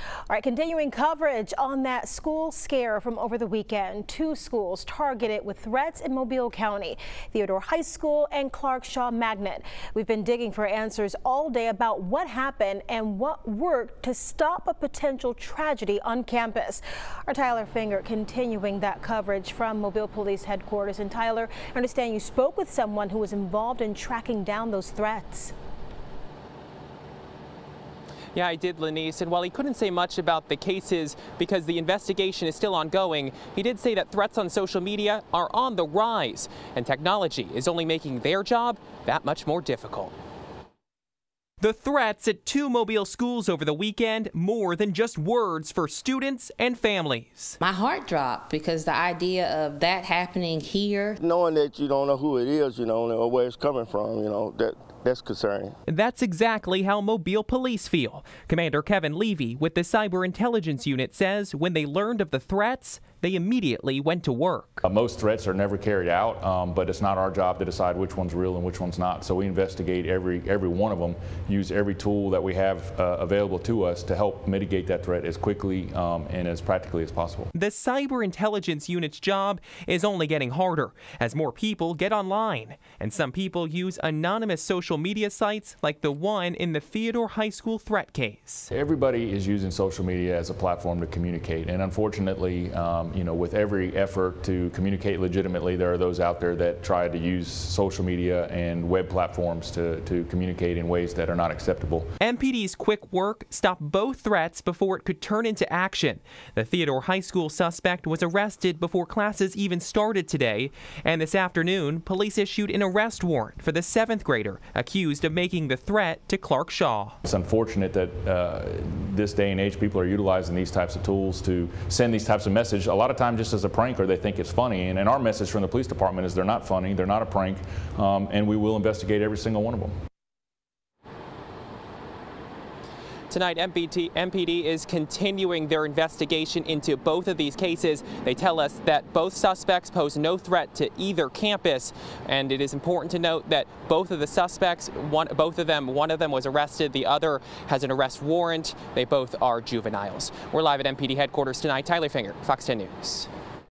All right, continuing coverage on that school scare from over the weekend. 2 schools targeted with threats in Mobile County, Theodore High School and Clark Shaw Magnet. We've been digging for answers all day about what happened and what worked to stop a potential tragedy on campus. Our Tyler Finger continuing that coverage from Mobile Police Headquarters. And Tyler, I understand you spoke with someone who was involved in tracking down those threats. Yeah, I did, Lanice, and while he couldn't say much about the cases because the investigation is still ongoing, he did say that threats on social media are on the rise, and technology is only making their job that much more difficult. The threats at 2 Mobile schools over the weekend, more than just words for students and families. My heart dropped because the idea of that happening here. Knowing that you don't know who it is, or where it's coming from, that's concerning. That's exactly how Mobile police feel. Commander Kevin Levy with the Cyber Intelligence Unit says when they learned of the threats, they immediately went to work. Most threats are never carried out, but it's not our job to decide which one's real and which one's not. So we investigate every one of them, use every tool that we have available to us to help mitigate that threat as quickly and as practically as possible. The Cyber Intelligence Unit's job is only getting harder as more people get online, and some people use anonymous social media sites like the one in the Theodore High School threat case. Everybody is using social media as a platform to communicate, and unfortunately, with every effort to communicate legitimately, there are those out there that try to use social media and web platforms to communicate in ways that are not acceptable. MPD's quick work stopped both threats before it could turn into action. The Theodore High School suspect was arrested before classes even started today, and this afternoon, police issued an arrest warrant for the 7th grader accused of making the threat to Clark Shaw. It's unfortunate that this day and age people are utilizing these types of tools to send these types of messages, a lot of times just as a prank, or they think it's funny. And our message from the police department is they're not funny, they're not a prank, and we will investigate every single one of them. Tonight, MPD is continuing their investigation into both of these cases. They tell us that both suspects pose no threat to either campus, and it is important to note that both of the suspects, one of them was arrested, the other has an arrest warrant. They both are juveniles. We're live at MPD headquarters tonight. Tyler Finger, Fox 10 News.